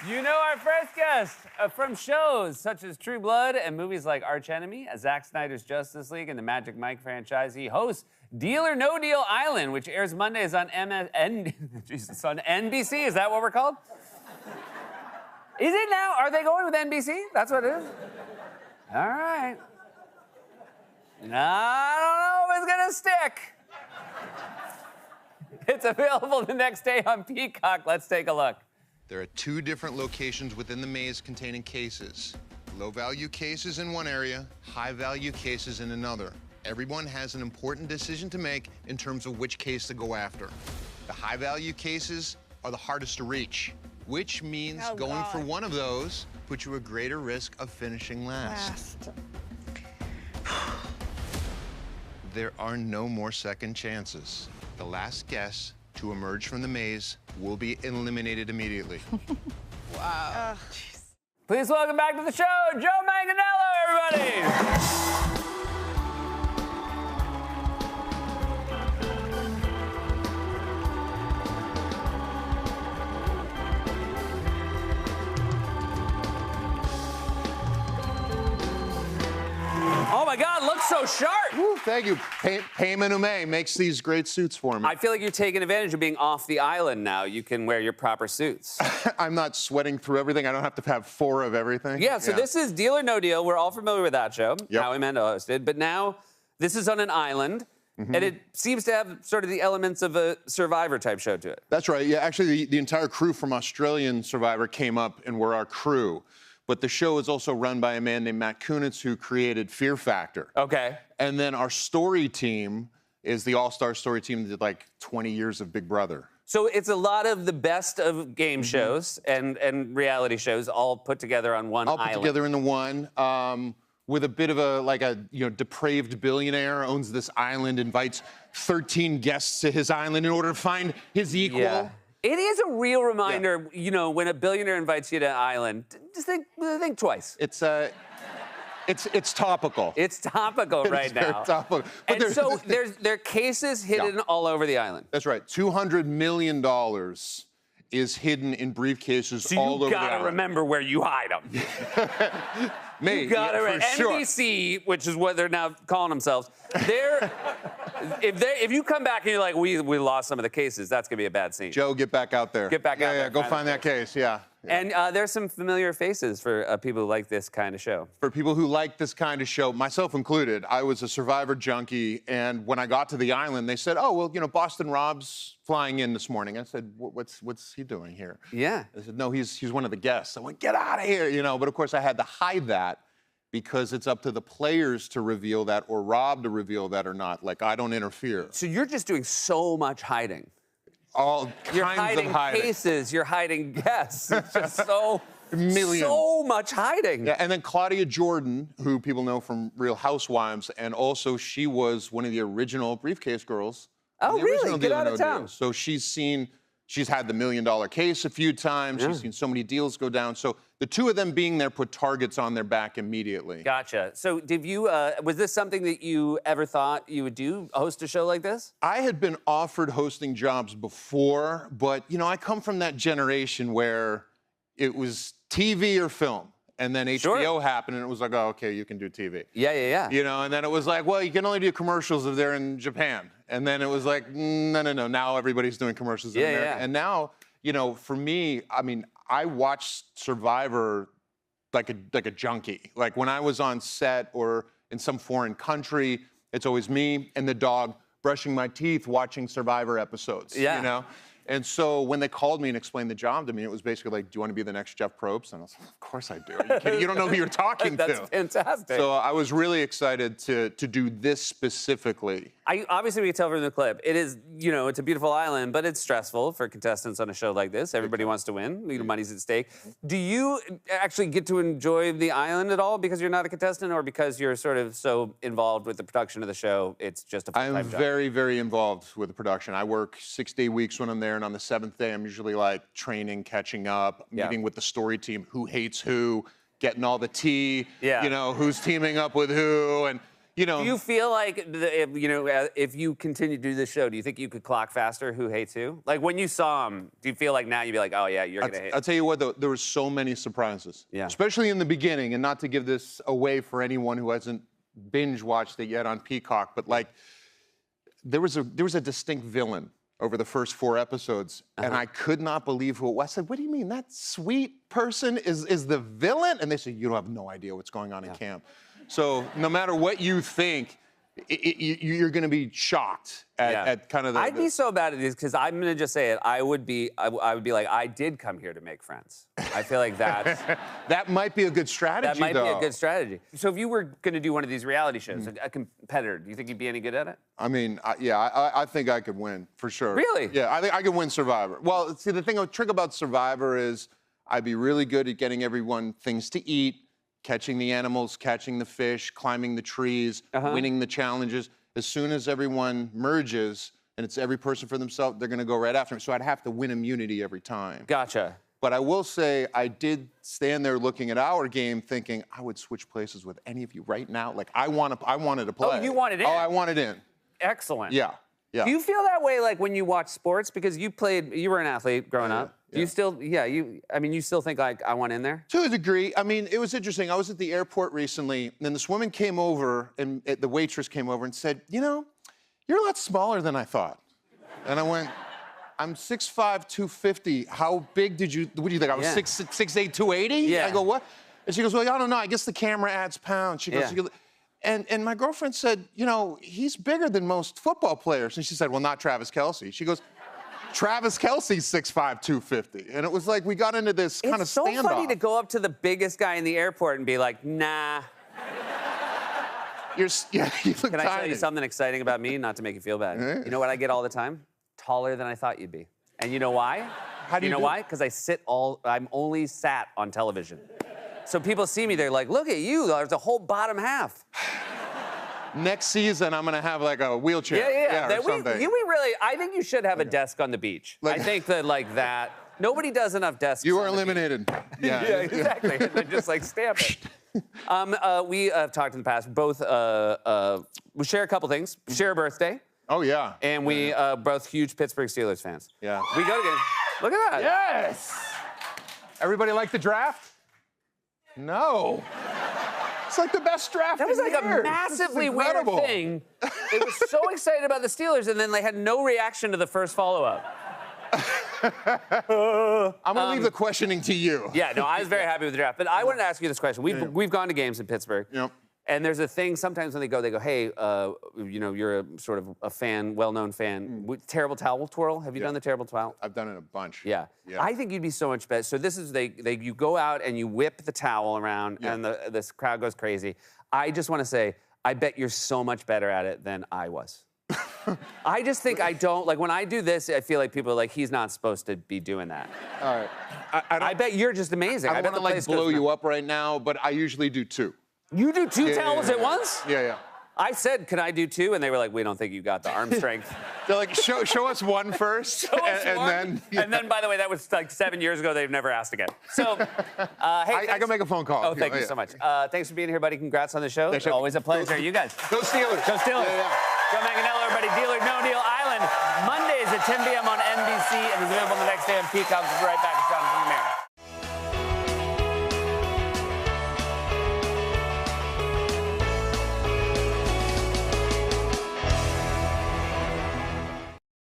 You know our first guest from shows such as True Blood and movies like Arch Enemy, Zack Snyder's Justice League, and the Magic Mike franchise. He hosts Deal or No Deal Island, which airs Mondays on Jesus, on NBC. Is that what we're called? Is it now? Are they going with NBC? That's what it is? All right. I don't know if it's gonna stick. It's available the next day on Peacock. Let's take a look. There are two different locations within the maze containing cases. Low-value cases in one area, high-value cases in another. Everyone has an important decision to make in terms of which case to go after. The high-value cases are the hardest to reach, which means going for one of those puts you at greater risk of finishing last. There are no more second chances. The last guess to emerge from the maze will be eliminated immediately. Wow. Please welcome back to the show, Joe Manganiello, everybody. Oh my God, looks so sharp. Woo, thank you. Payman Ume makes these great suits for me. I feel like you're taking advantage of being off the island now. You can wear your proper suits. I'm not sweating through everything. I don't have to have 4 of everything. Yeah, so this is Deal or No Deal. We're all familiar with that show. Yep. Howie Mandel hosted. But now this is on an island, and it seems to have sort of the elements of a Survivor-type show to it. That's right. Yeah, actually, the entire crew from Australian Survivor came up and were our crew. But the show is also run by a man named Matt Kunitz, who created Fear Factor. Okay. And then our story team is the all-star story team that did like 20 years of Big Brother. So it's a lot of the best of game shows and reality shows all put together on one island. All put together into one, with a bit of a depraved billionaire owns this island, invites 13 guests to his island in order to find his equal. Yeah. It is a real reminder, you know, when a billionaire invites you to an island, just think twice. It's topical. It's topical right now. Very topical. But And so there are cases hidden all over the island. That's right. $200 million is hidden in briefcases all over the island. So you gotta remember where you hide them. Me, You gotta for sure. NBC, which is what they're now calling themselves. If you come back and you're like, we lost some of the cases, that's gonna be a bad scene. Joe, get back out there. Get back out there. Yeah, go find that case. Yeah. And there's some familiar faces for people who like this kind of show. For people who like this kind of show, myself included, I was a Survivor junkie, and when I got to the island, they said, "Oh, well, you know, Boston Rob's flying in this morning." I said, "What's he doing here?" Yeah. They said, "No, he's one of the guests." I went, "Get out of here," you know. But of course, I had to hide that because it's up to the players to reveal that, or Rob to reveal that or not. Like, I don't interfere. So you're just doing so much hiding. All You're kinds of hiding. cases, you're hiding guests. It's just so Millions. so much hiding. Yeah, and then Claudia Jordan, who people know from Real Housewives, and also she was one of the original Briefcase Girls. Oh, The really? original Get Deal or out of No town. Deal. So she's had the $1 million case a few times. Yeah. She's seen so many deals go down. So the two of them being there put targets on their back immediately. Gotcha. So did you, was this something that you ever thought you would do, host a show like this? I had been offered hosting jobs before, but you know, I come from that generation where it was TV or film. And then HBO happened, and it was like, oh, okay, you can do TV. Yeah. You know, and then it was like, well, you can only do commercials if they're in Japan. And then it was like, no. Now everybody's doing commercials in America. Yeah. And now, you know, for me, I mean, I watched Survivor like a junkie. Like when I was on set or in some foreign country, it's always me and the dog brushing my teeth watching Survivor episodes. Yeah. You know? And so when they called me and explained the job to me, it was basically like, do you want to be the next Jeff Probst? And I was like, of course I do. Are you kidding? You don't know who you're talking That's to. fantastic. So I was really excited to do this specifically. Obviously, we can tell from the clip, it is, you know, it's a beautiful island, but it's stressful for contestants on a show like this. Everybody wants to win. You know, money's at stake. Do you actually get to enjoy the island at all because you're not a contestant, or because you're sort of so involved with the production of the show, it's just a full-time I'm job? very, very involved with the production. I work 6-day weeks when I'm there, and on the 7th day, I'm usually like training, catching up, meeting with the story team, who hates who, getting all the tea, you know, who's teaming up with who, and You know, Do you feel like, if you continue to do this show, do you think you could clock faster Who Hates Who? Like, when you saw him, do you feel like now you'd be like, oh, yeah, you're going to hate I'll tell you what, though, there were so many surprises. Yeah. Especially in the beginning, and not to give this away for anyone who hasn't binge watched it yet on Peacock, but like, there was a distinct villain over the first 4 episodes, and I could not believe who it was. I said, what do you mean? That sweet person is the villain? And they said, you don't have no idea what's going on in camp. So no matter what you think, you're going to be shocked at kind of the... I'd be so bad at this, because I'm going to just say it. I would be like, I did come here to make friends. I feel like that's... That might be a good strategy, That might though. be a good strategy. So if you were going to do one of these reality shows, a competitor, do you think you'd be any good at it? I mean, I think I could win, for sure. Really? Yeah, I think I could win Survivor. Well, see, the trick about Survivor is I'd be really good at getting everyone things to eat, catching the animals, catching the fish, climbing the trees, winning the challenges. As soon as everyone merges and it's every person for themselves, they're going to go right after me. So I'd have to win immunity every time. Gotcha. But I will say I did stand there looking at our game thinking I would switch places with any of you right now. Like, I wanted to play. Oh, you wanted in? Oh, I wanted in. Excellent. Yeah. Yeah. Do you feel that way, like, when you watch sports? Because you were an athlete growing up. Do you still, you still think, like, I want in there? To a degree. I mean, it was interesting. I was at the airport recently, and this woman came over, and the waitress came over and said, you're a lot smaller than I thought. And I went, I'm 6'5", 250. How big what do you think? I was 6'8", 280? Yeah. I go, what? And she goes, well, I don't know. I guess the camera adds pounds. She goes, and my girlfriend said, he's bigger than most football players. And she said, well, not Travis Kelce. She goes, Travis Kelce's 6'5", 250. And it was like we got into this kind of standoff. It's so funny to go up to the biggest guy in the airport and be like, nah. You look Can I tell you something exciting about me, not to make you feel bad? Yeah. You know what I get all the time? Taller than I thought you'd be. And you know why? How do you know do why? Because I'm only sat on television. So people see me, they're like, look at you, there's a whole bottom half. Next season, I'm gonna have like a wheelchair. Or something. I think you should have a desk on the beach. I think that, like, that. Nobody does enough desks. You are eliminated. Yeah, exactly. And then just, like, stamp it. We have talked in the past. Both, we share a couple things. We share a birthday. Oh, yeah. And we both huge Pittsburgh Steelers fans. Yeah. We go together. Look at that. Yes! Everybody like the draft? No. It's like the best draft. That was in like years. a massively This is weird incredible. thing. It was so excited about the Steelers, and then they had no reaction to the first follow-up. I'm gonna leave the questioning to you. Yeah, no, I was very happy with the draft. But I wanted to ask you this question. We've gone to games in Pittsburgh. Yep. And there's a thing, sometimes when they go, hey, you're a sort of a fan, well-known fan. Terrible towel twirl? Have you done the terrible towel? I've done it a bunch. Yeah. I think you'd be so much better. So this is, you go out and you whip the towel around, and this crowd goes crazy. I just want to say, I bet you're so much better at it than I was. I just think I don't, like, when I do this, I feel like people are like, he's not supposed to be doing that. All right. I bet you're just amazing. I don't want to, like, blow you up right now, but I usually do 2. You do 2 towels at once? Yeah. I said, can I do 2? And they were like, we don't think you got the arm strength. They're like, show us one first. And then, by the way, that was like 7 years ago. They've never asked again. So, hey, I can make a phone call. Oh, thank you so much. Thanks for being here, buddy. Congrats on the show. Thanks, Always a pleasure. You guys. Go Steelers. Go Steelers. Yeah. Joe Manganiello, everybody. Deal or No Deal Island. Mondays at 10 p.m. on NBC, and is available the next day on Peacock. We'll be right back.